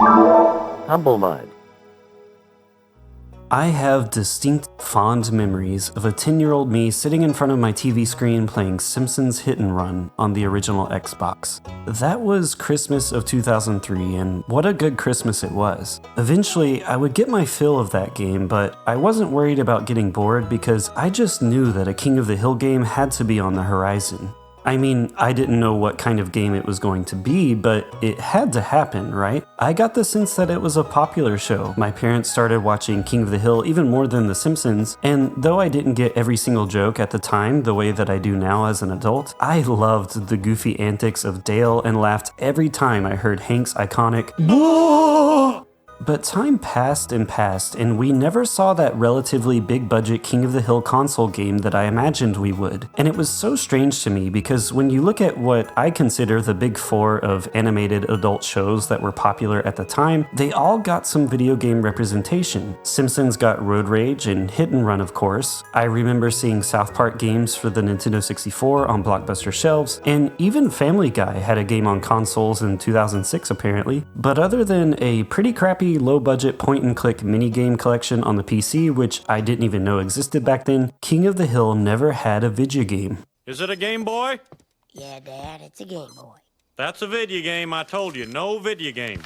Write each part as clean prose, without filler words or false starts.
Humblemud. I have distinct, fond memories of a 10-year-old me sitting in front of my TV screen playing Simpsons Hit Run on the original Xbox. That was Christmas of 2003, and what a good Christmas it was. Eventually, I would get my fill of that game, but I wasn't worried about getting bored because I just knew that a King of the Hill game had to be on the horizon. I mean, I didn't know what kind of game it was going to be, but it had to happen, right? I got the sense that it was a popular show. My parents started watching King of the Hill even more than The Simpsons, and though I didn't get every single joke at the time the way that I do now as an adult, I loved the goofy antics of Dale and laughed every time I heard Hank's iconic "Whoa!" But time passed, and we never saw that relatively big-budget King of the Hill console game that I imagined we would. And it was so strange to me because when you look at what I consider the big four of animated adult shows that were popular at the time, they all got some video game representation. Simpsons got Road Rage and Hit and Run, of course. I remember seeing South Park games for the Nintendo 64 on Blockbuster shelves, and even Family Guy had a game on consoles in 2006 apparently. But other than a pretty crappy low-budget point-and-click minigame collection on the PC, which I didn't even know existed back then, King of the Hill never had a video game. Is it a Game Boy? Yeah, Dad, it's a Game Boy. That's a video game, I told you, no video games.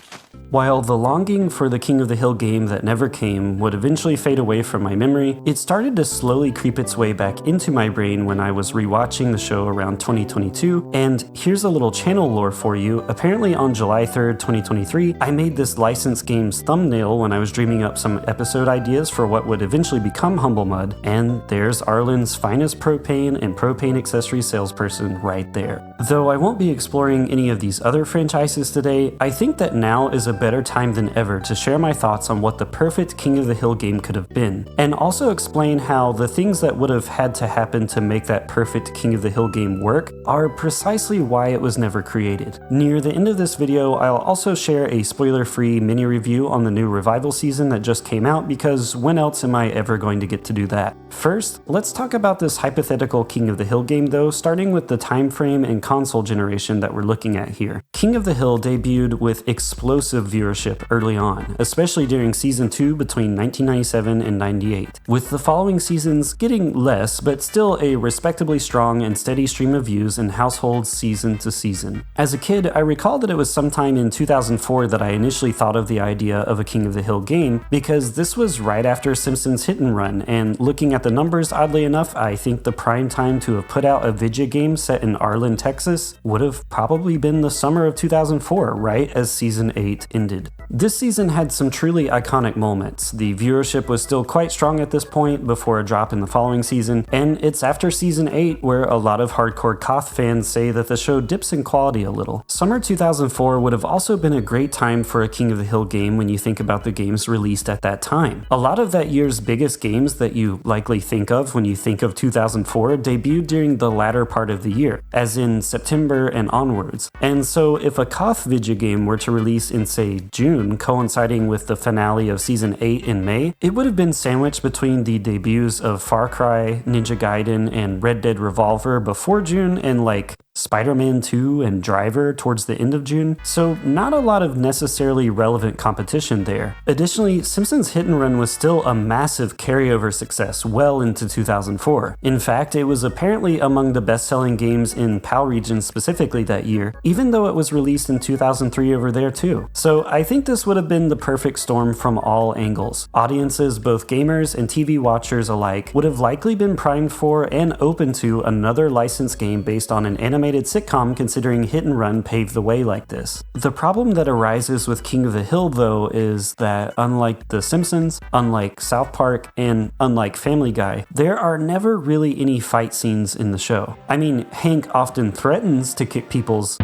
While the longing for the King of the Hill game that never came would eventually fade away from my memory, it started to slowly creep its way back into my brain when I was rewatching the show around 2022, and here's a little channel lore for you. Apparently on July 3rd, 2023, I made this licensed game's thumbnail when I was dreaming up some episode ideas for what would eventually become Humblemud, and there's Arlen's finest propane and propane accessory salesperson right there. Though I won't be exploring any of these other franchises today, I think that now is a better time than ever to share my thoughts on what the perfect King of the Hill game could have been, and also explain how the things that would have had to happen to make that perfect King of the Hill game work are precisely why it was never created. Near the end of this video, I'll also share a spoiler-free mini review on the new revival season that just came out, because when else am I ever going to get to do that? First, let's talk about this hypothetical King of the Hill game though, starting with the time frame and console generation that we're looking at here. King of the Hill debuted with explosive viewership early on, especially during Season 2 between 1997 and 98, with the following seasons getting less, but still a respectably strong and steady stream of views and households season to season. As a kid, I recall that it was sometime in 2004 that I initially thought of the idea of a King of the Hill game, because this was right after Simpsons Hit and Run, and looking at the numbers, oddly enough, I think the prime time to have put out a video game set in Arlen, Texas would have probably been the summer of 2004, right as Season 8 ended. This season had some truly iconic moments. The viewership was still quite strong at this point before a drop in the following season, and it's after Season 8 where a lot of hardcore KotH fans say that the show dips in quality a little. Summer 2004 would have also been a great time for a King of the Hill game when you think about the games released at that time. A lot of that year's biggest games that you likely think of when you think of 2004 debuted during the latter part of the year, as in September and onwards. And so if a KotH video game were to release in, say, June, coinciding with the finale of Season 8 in May, it would have been sandwiched between the debuts of Far Cry, Ninja Gaiden, and Red Dead Revolver before June, and like Spider-Man 2 and Driver towards the end of June, so not a lot of necessarily relevant competition there. Additionally, Simpsons Hit and Run was still a massive carryover success well into 2004. In fact, it was apparently among the best-selling games in PAL region specifically that year, even though it was released in 2003 over there too. So I think this would have been the perfect storm from all angles. Audiences, both gamers and TV watchers alike, would have likely been primed for and open to another licensed game based on an animated sitcom, considering Hit and Run paved the way like this. The problem that arises with King of the Hill though is that unlike The Simpsons, unlike South Park, and unlike Family Guy, there are never really any fight scenes in the show. I mean, Hank often threatens to kick people's,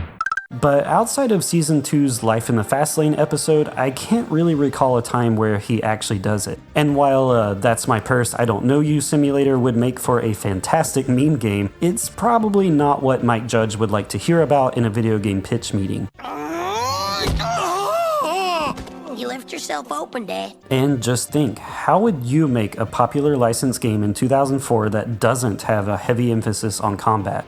but outside of Season 2's Life in the Fastlane episode, I can't really recall a time where he actually does it. And while That's My Purse, I Don't Know You simulator would make for a fantastic meme game, it's probably not what Mike Judge would like to hear about in a video game pitch meeting. You left yourself open, Dad. And just think, how would you make a popular licensed game in 2004 that doesn't have a heavy emphasis on combat?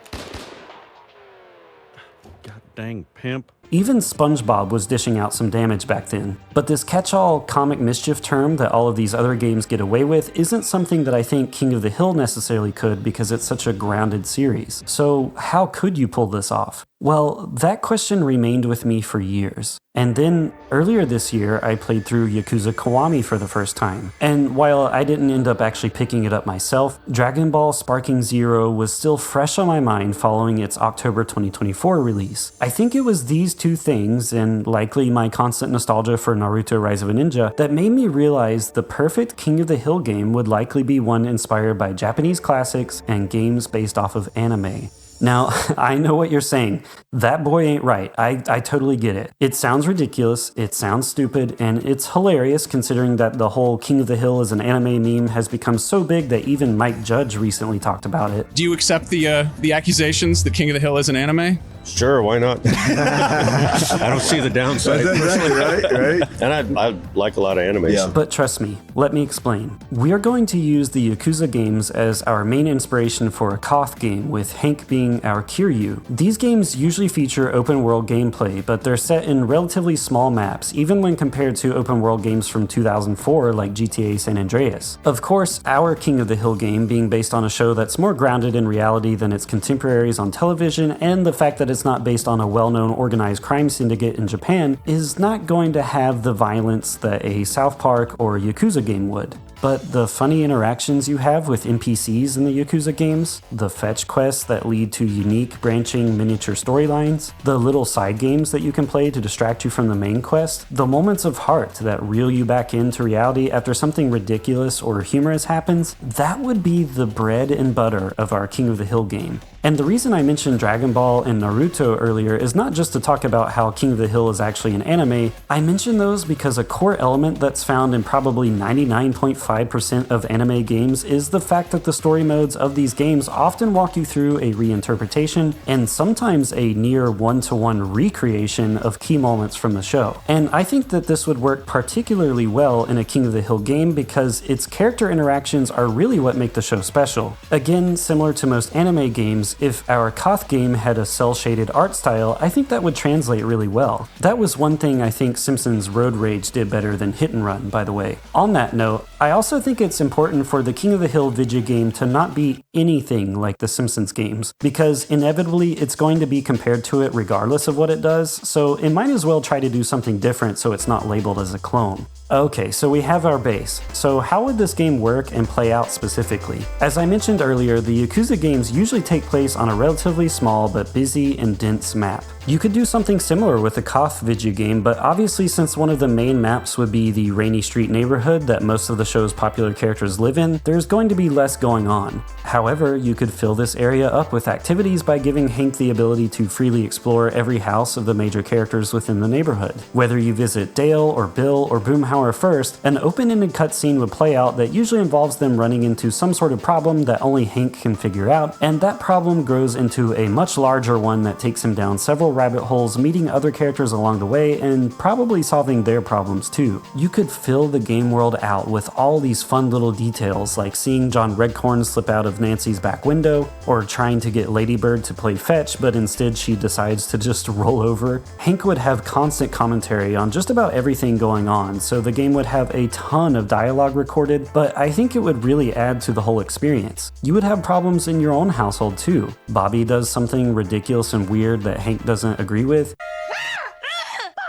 God dang pimp. Even SpongeBob was dishing out some damage back then. But this catch-all comic mischief term that all of these other games get away with isn't something that I think King of the Hill necessarily could because it's such a grounded series. So how could you pull this off? Well, that question remained with me for years. And then, earlier this year, I played through Yakuza Kiwami for the first time. And while I didn't end up actually picking it up myself, Dragon Ball Sparking Zero was still fresh on my mind following its October 2024 release. I think it was these two things, and likely my constant nostalgia for Naruto Rise of a Ninja, that made me realize the perfect King of the Hill game would likely be one inspired by Japanese classics and games based off of anime. Now, I know what you're saying. That boy ain't right. I totally get it. It sounds ridiculous, it sounds stupid, and it's hilarious considering that the whole King of the Hill as an anime meme has become so big that even Mike Judge recently talked about it. Do you accept the accusations that King of the Hill is an anime? Sure, why not? I don't see the downside. Right. And I like a lot of animes. Yeah. But trust me, let me explain. We are going to use the Yakuza games as our main inspiration for a KotH game, with Hank being our Kiryu. These games usually feature open world gameplay, but they're set in relatively small maps, even when compared to open world games from 2004 like GTA San Andreas. Of course, our King of the Hill game being based on a show that's more grounded in reality than its contemporaries on television, and the fact that it's not based on a well-known organized crime syndicate in Japan, is not going to have the violence that a South Park or Yakuza game would. But the funny interactions you have with NPCs in the Yakuza games, the fetch quests that lead to unique branching miniature storylines, the little side games that you can play to distract you from the main quest, the moments of heart that reel you back into reality after something ridiculous or humorous happens, that would be the bread and butter of our King of the Hill game. And the reason I mentioned Dragon Ball and Naruto earlier is not just to talk about how King of the Hill is actually an anime. I mention those because a core element that's found in probably 99.5% of anime games is the fact that the story modes of these games often walk you through a reinterpretation and sometimes a near one-to-one recreation of key moments from the show. And I think that this would work particularly well in a King of the Hill game because its character interactions are really what make the show special. Again, similar to most anime games, if our KotH game had a cel-shaded art style, I think that would translate really well. That was one thing I think Simpsons Road Rage did better than Hit and Run, by the way. On that note, I also think it's important for the King of the Hill video game to not be anything like the Simpsons games, because inevitably it's going to be compared to it regardless of what it does, so it might as well try to do something different so it's not labeled as a clone. Okay, so we have our base. So how would this game work and play out specifically? As I mentioned earlier, the Yakuza games usually take place on a relatively small but busy and dense map. You could do something similar with a KotH video game, but obviously since one of the main maps would be the Rainy Street neighborhood that most of the show's popular characters live in, there's going to be less going on. However, you could fill this area up with activities by giving Hank the ability to freely explore every house of the major characters within the neighborhood. Whether you visit Dale or Bill or Boomhauer first, an open-ended cutscene would play out that usually involves them running into some sort of problem that only Hank can figure out, and that problem grows into a much larger one that takes him down several rabbit holes, meeting other characters along the way and probably solving their problems too. You could fill the game world out with all these fun little details like seeing John Redcorn slip out of Nancy's back window, or trying to get Ladybird to play fetch but instead she decides to just roll over. Hank would have constant commentary on just about everything going on, so the game would have a ton of dialogue recorded, but I think it would really add to the whole experience. You would have problems in your own household too. Bobby does something ridiculous and weird that Hank doesn't agree with.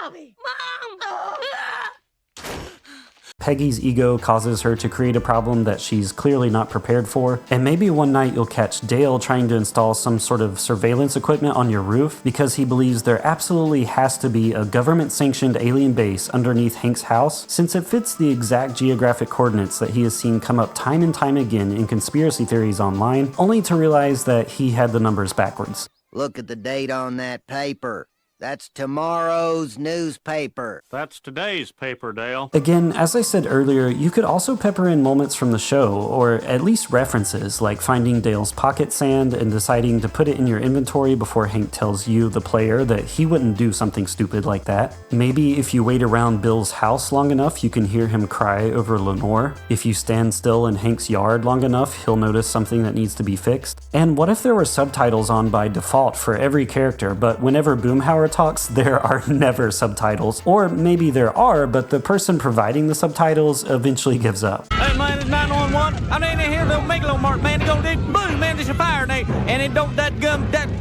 Bobby! Mom! Peggy's ego causes her to create a problem that she's clearly not prepared for, and maybe one night you'll catch Dale trying to install some sort of surveillance equipment on your roof because he believes there absolutely has to be a government-sanctioned alien base underneath Hank's house, since it fits the exact geographic coordinates that he has seen come up time and time again in conspiracy theories online, only to realize that he had the numbers backwards. Look at the date on that paper. That's tomorrow's newspaper. That's today's paper, Dale. Again, as I said earlier, you could also pepper in moments from the show, or at least references, like finding Dale's pocket sand and deciding to put it in your inventory before Hank tells you, the player, that he wouldn't do something stupid like that. Maybe if you wait around Bill's house long enough, you can hear him cry over Lenore. If you stand still in Hank's yard long enough, he'll notice something that needs to be fixed. And what if there were subtitles on by default for every character, but whenever Boomhauer talks, there are never subtitles. Or maybe there are, but the person providing the subtitles eventually gives up. Hey, man, it's 911. I need to hear the Megalomart, man. It go, boom, man, there's a fire, and it don't, that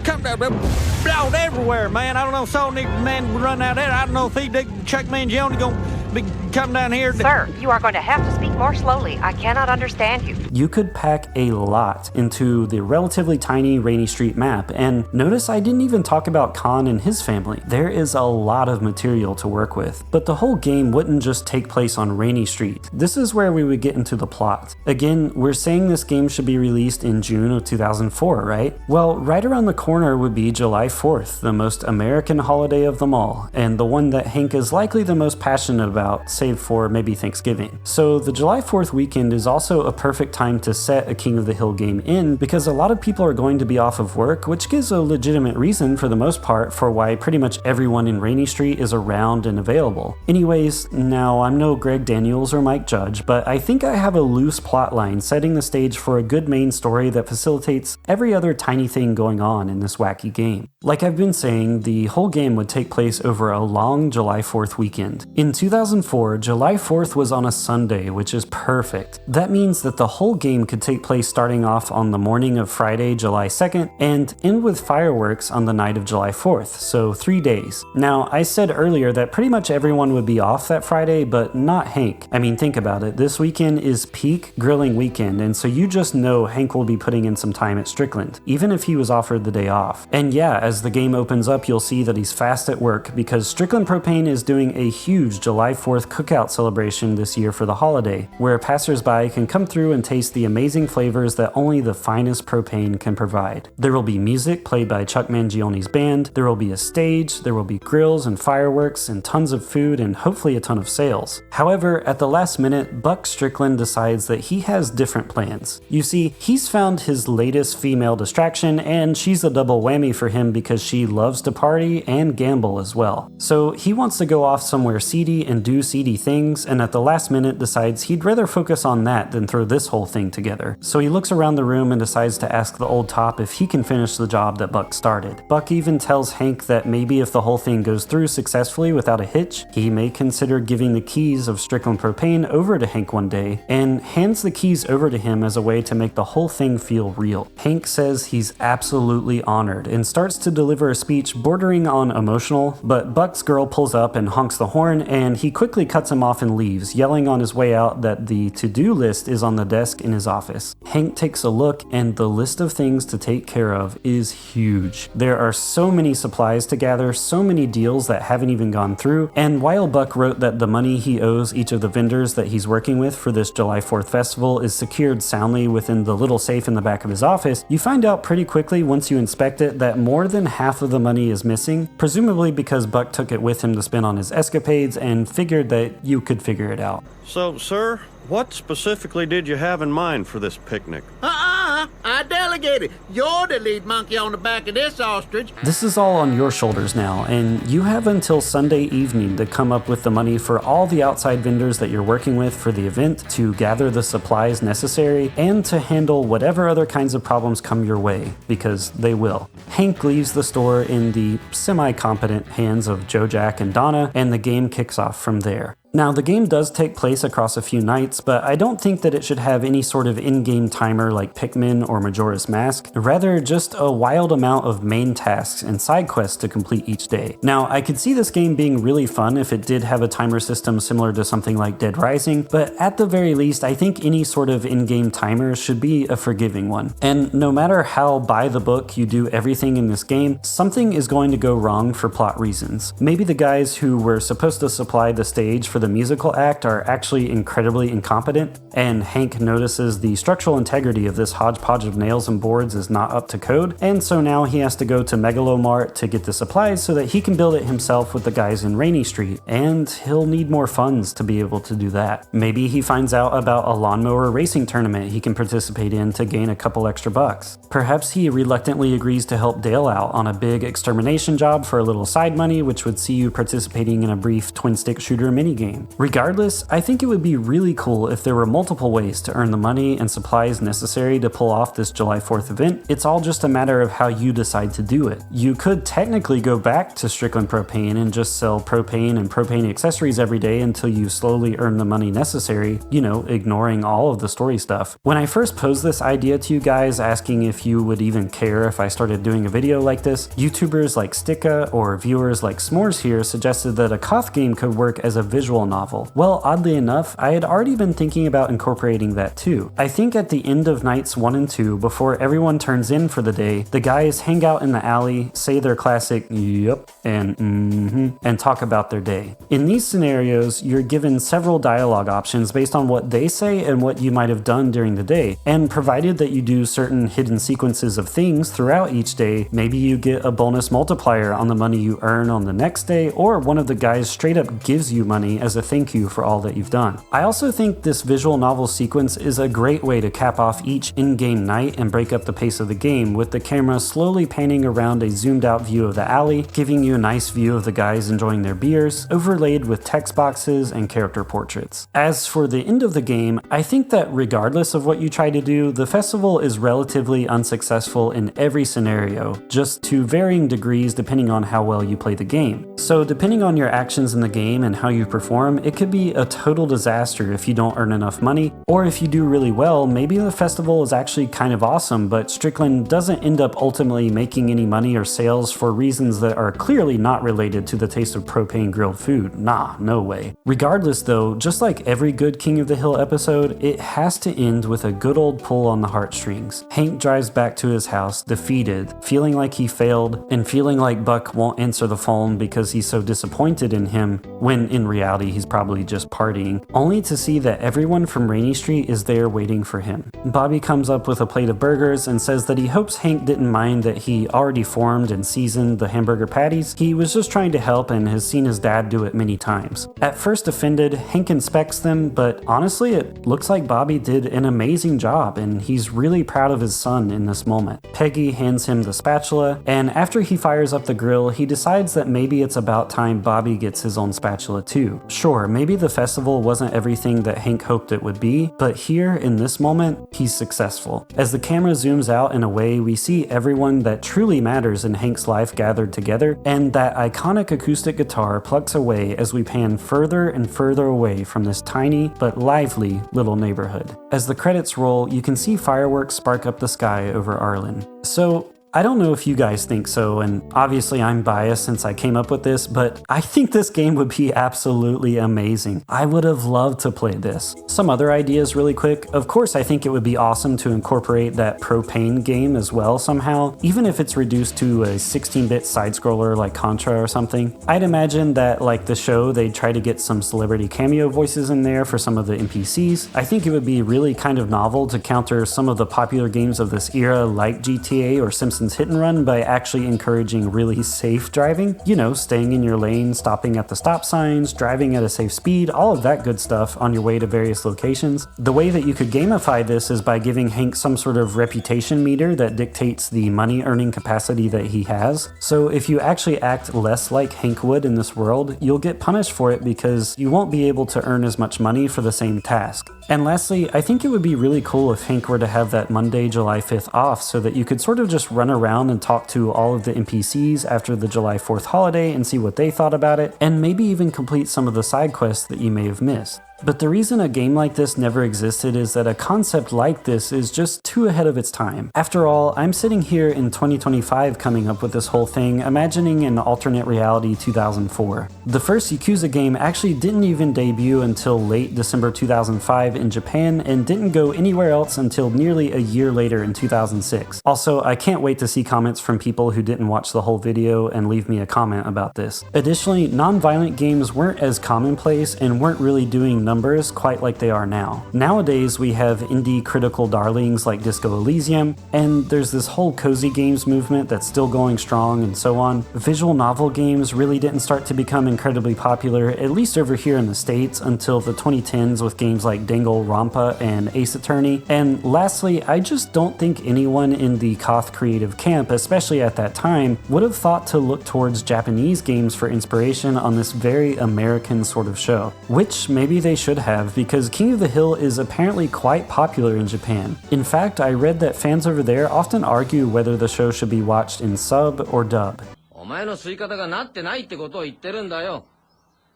come out everywhere, man. I don't know, so need man run out there. I don't know if Chuck Mangione gonna be come down here. Sir, you are going to have to speak more slowly. I cannot understand you. You could pack a lot into the relatively tiny Rainy Street map, and notice I didn't even talk about Khan and his family. There is a lot of material to work with, but the whole game wouldn't just take place on Rainy Street. This is where we would get into the plot. Again, we're saying this game should be released in June of 2004, right? Well, right around the corner would be July 4th, the most American holiday of them all, and the one that Hank is likely the most passionate about, save for maybe Thanksgiving. So the July 4th weekend is also a perfect time to set a King of the Hill game in, because a lot of people are going to be off of work, which gives a legitimate reason for the most part for why pretty much everyone in Rainy Street is around and available. Anyways, now I'm no Greg Daniels or Mike Judge, but I think I have a loose plot line setting the stage for a good main story that facilitates every other tiny thing going on in this wacky game. Like I've been saying, the whole game would take place over a long July 4th weekend. In 2004, July 4th was on a Sunday, which is perfect. That means that the whole game could take place starting off on the morning of Friday, July 2nd, and end with fireworks on the night of July 4th, so 3 days. Now, I said earlier that pretty much everyone would be off that Friday, but not Hank. I mean, think about it. This weekend is peak grilling weekend, and so you just know Hank will be putting in some time at Strickland, even if he was offered the day off. And yeah, as the game opens up, you'll see that he's fast at work because Strickland Propane is doing a huge July 4th cookout celebration this year for the holiday, where passersby can come through and taste the amazing flavors that only the finest propane can provide. There will be music played by Chuck Mangione's band, there will be a stage, there will be grills and fireworks and tons of food and hopefully a ton of sales. However, at the last minute, Buck Strickland decides that he has different plans. You see, he's found his latest female distraction, and she's a double whammy for him because she loves to party and gamble as well. So he wants to go off somewhere seedy and do seedy things, and at the last minute decides he'd rather focus on that than throw this whole thing together. So he looks around the room and decides to ask the old top if he can finish the job that Buck started. Buck even tells Hank that maybe if the whole thing goes through successfully without a hitch, he may consider giving the keys of Strickland Propane over to Hank one day, and hands the keys over to him as a way to make the whole thing feel real. Hank says he's absolutely honored and starts to deliver a speech bordering on emotional, but Buck's girl pulls up and honks the horn, and he quickly cuts him off and leaves, yelling on his way out that the to-do list is on the desk in his office. Hank takes a look, and the list of things to take care of is huge. There are so many supplies to gather, so many deals that haven't even gone through, and while Buck wrote that the money he owes each of the vendors that he's working with for this July 4th festival is secured soundly within the little safe in the back of his office, you find out pretty quickly once you inspect it that more than half of the money is missing, presumably because Buck took it with him to spend on his escapades and figured that you could figure it out. So, sir, what specifically did you have in mind for this picnic? I delegated. You're the lead monkey on the back of this ostrich. This is all on your shoulders now, and you have until Sunday evening to come up with the money for all the outside vendors that you're working with for the event, to gather the supplies necessary, and to handle whatever other kinds of problems come your way, because they will. Hank leaves the store in the semi-competent hands of Joe, Jack, and Donna, and the game kicks off from there. Now, the game does take place across a few nights, but I don't think that it should have any sort of in-game timer like Pikmin or Majora's Mask, rather just a wild amount of main tasks and side quests to complete each day. Now, I could see this game being really fun if it did have a timer system similar to something like Dead Rising, but at the very least, I think any sort of in-game timer should be a forgiving one. And no matter how by the book you do everything in this game, something is going to go wrong for plot reasons. Maybe the guys who were supposed to supply the stage for the musical act are actually incredibly incompetent, and Hank notices the structural integrity of this hodgepodge of nails and boards is not up to code, and so now he has to go to Megalomart to get the supplies so that he can build it himself with the guys in Rainy Street, and he'll need more funds to be able to do that. Maybe he finds out about a lawnmower racing tournament he can participate in to gain a couple extra bucks. Perhaps he reluctantly agrees to help Dale out on a big extermination job for a little side money, which would see you participating in a brief twin-stick shooter minigame. game. Regardless, I think it would be really cool if there were multiple ways to earn the money and supplies necessary to pull off this July 4th event. It's all just a matter of how you decide to do it. You could technically go back to Strickland Propane and just sell propane and propane accessories every day until you slowly earn the money necessary, you know, ignoring all of the story stuff. When I first posed this idea to you guys, asking if you would even care if I started doing a video like this, YouTubers like Sticka or viewers like S'mores here suggested that a KotH game could work as a visual novel. Well, oddly enough, I had already been thinking about incorporating that too. I think at the end of nights 1 and 2, before everyone turns in for the day, the guys hang out in the alley, say their classic "yup" and "mm-hmm," and talk about their day. In these scenarios, you're given several dialogue options based on what they say and what you might have done during the day, and provided that you do certain hidden sequences of things throughout each day, maybe you get a bonus multiplier on the money you earn on the next day, or one of the guys straight up gives you money as a thank you for all that you've done. I also think this visual novel sequence is a great way to cap off each in-game night and break up the pace of the game, with the camera slowly panning around a zoomed out view of the alley, giving you a nice view of the guys enjoying their beers, overlaid with text boxes and character portraits. As for the end of the game, I think that regardless of what you try to do, the festival is relatively unsuccessful in every scenario, just to varying degrees depending on how well you play the game. So depending on your actions in the game and how you perform, it could be a total disaster if you don't earn enough money, or if you do really well, maybe the festival is actually kind of awesome, but Strickland doesn't end up ultimately making any money or sales for reasons that are clearly not related to the taste of propane grilled food. Nah, no way. Regardless though, just like every good King of the Hill episode, it has to end with a good old pull on the heartstrings. Hank drives back to his house, defeated, feeling like he failed, and feeling like Buck won't answer the phone because he's so disappointed in him, when in reality he's probably just partying, only to see that everyone from Rainy Street is there waiting for him. Bobby comes up with a plate of burgers and says that he hopes Hank didn't mind that he already formed and seasoned the hamburger patties. He was just trying to help and has seen his dad do it many times. At first offended, Hank inspects them, but honestly it looks like Bobby did an amazing job and he's really proud of his son in this moment. Peggy hands him the spatula, and after he fires up the grill, he decides that maybe it's about time Bobby gets his own spatula too. Sure, maybe the festival wasn't everything that Hank hoped it would be, but here in this moment, he's successful. As the camera zooms out and away, we see everyone that truly matters in Hank's life gathered together, and that iconic acoustic guitar plucks away as we pan further and further away from this tiny but lively little neighborhood. As the credits roll, you can see fireworks spark up the sky over Arlen. So, I don't know if you guys think so, and obviously I'm biased since I came up with this, but I think this game would be absolutely amazing. I would have loved to play this. Some other ideas really quick. Of course, I think it would be awesome to incorporate that propane game as well somehow, even if it's reduced to a 16-bit side-scroller like Contra or something. I'd imagine that, like the show, they'd try to get some celebrity cameo voices in there for some of the NPCs. I think it would be really kind of novel to counter some of the popular games of this era like GTA or Simpsons Hit Run by actually encouraging really safe driving. You know, staying in your lane, stopping at the stop signs, driving at a safe speed, all of that good stuff on your way to various locations. The way that you could gamify this is by giving Hank some sort of reputation meter that dictates the money earning capacity that he has. So if you actually act less like Hank would in this world, you'll get punished for it because you won't be able to earn as much money for the same task. And lastly, I think it would be really cool if Hank were to have that Monday, July 5th off so that you could sort of just run around and talk to all of the NPCs after the July 4th holiday and see what they thought about it, and maybe even complete some of the side quests that you may have missed. But the reason a game like this never existed is that a concept like this is just too ahead of its time. After all, I'm sitting here in 2025 coming up with this whole thing, imagining an alternate reality 2004. The first Yakuza game actually didn't even debut until late December 2005 in Japan and didn't go anywhere else until nearly a year later in 2006. Also, I can't wait to see comments from people who didn't watch the whole video and leave me a comment about this. Additionally, non-violent games weren't as commonplace and weren't really doing numbers quite like they are now. Nowadays, we have indie critical darlings like Disco Elysium, and there's this whole cozy games movement that's still going strong and so on. Visual novel games really didn't start to become incredibly popular, at least over here in the States, until the 2010s with games like Danganronpa and Ace Attorney. And lastly, I just don't think anyone in the KotH creative camp, especially at that time, would have thought to look towards Japanese games for inspiration on this very American sort of show. Which maybe they should have, because King of the Hill is apparently quite popular in Japan. In fact, I read that fans over there often argue whether the show should be watched in sub or dub. お前の吸い方がなってないってことを言ってるんだよ。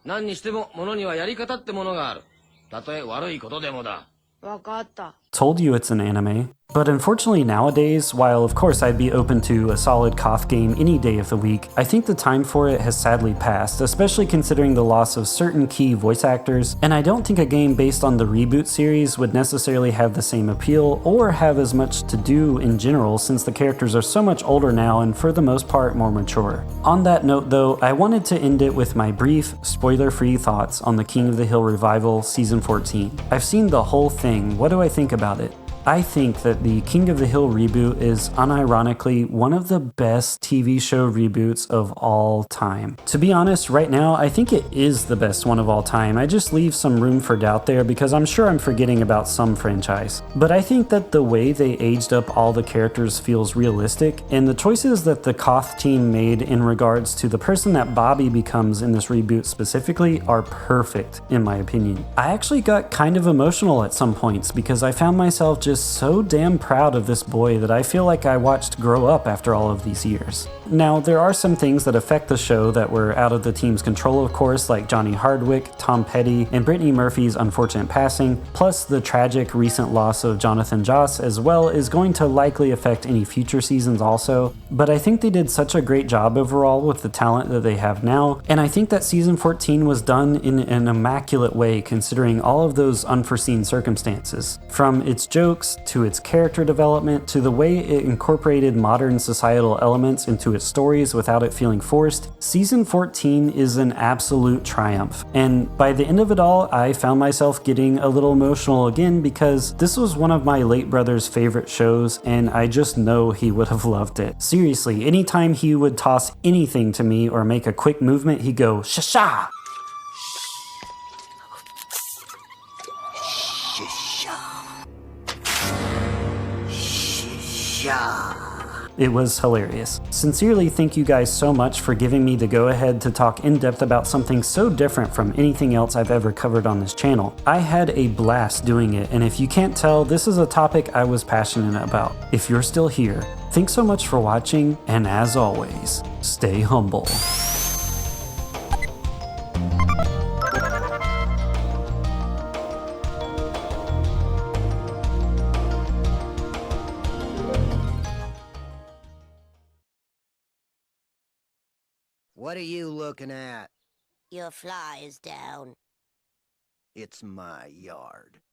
何にしても物にはやり方ってものがある。たとえ悪いことでもだ。わかった。 Told you it's an anime. But unfortunately nowadays, while of course I'd be open to a solid KotH game any day of the week, I think the time for it has sadly passed, especially considering the loss of certain key voice actors, and I don't think a game based on the Reboot series would necessarily have the same appeal or have as much to do in general, since the characters are so much older now and for the most part more mature. On that note though, I wanted to end it with my brief, spoiler-free thoughts on the King of the Hill revival Season 14. I've seen the whole thing. What do I think about it? I think that the King of the Hill reboot is unironically one of the best TV show reboots of all time. To be honest, right now, I think it is the best one of all time. I just leave some room for doubt there because I'm sure I'm forgetting about some franchise. But I think that the way they aged up all the characters feels realistic, and the choices that the KotH team made in regards to the person that Bobby becomes in this reboot specifically are perfect, in my opinion. I actually got kind of emotional at some points because I found myself just so damn proud of this boy that I feel like I watched grow up after all of these years. Now, there are some things that affect the show that were out of the team's control, of course, like Johnny Hardwick, Tom Petty, and Brittany Murphy's unfortunate passing, plus the tragic recent loss of Jonathan Joss as well is going to likely affect any future seasons also, but I think they did such a great job overall with the talent that they have now, and I think that season 14 was done in an immaculate way considering all of those unforeseen circumstances. From its jokes, to its character development, to the way it incorporated modern societal elements into its stories without it feeling forced, season 14 is an absolute triumph. And by the end of it all, I found myself getting a little emotional again because this was one of my late brother's favorite shows, and I just know he would have loved it. Seriously, anytime he would toss anything to me or make a quick movement, he'd go, "Sha-sha!" It was hilarious. Sincerely, thank you guys so much for giving me the go-ahead to talk in depth about something so different from anything else I've ever covered on this channel. I had a blast doing it, and if you can't tell, this is a topic I was passionate about. If you're still here, thanks so much for watching, and as always, stay humble. What are you looking at? Your fly is down. It's my yard.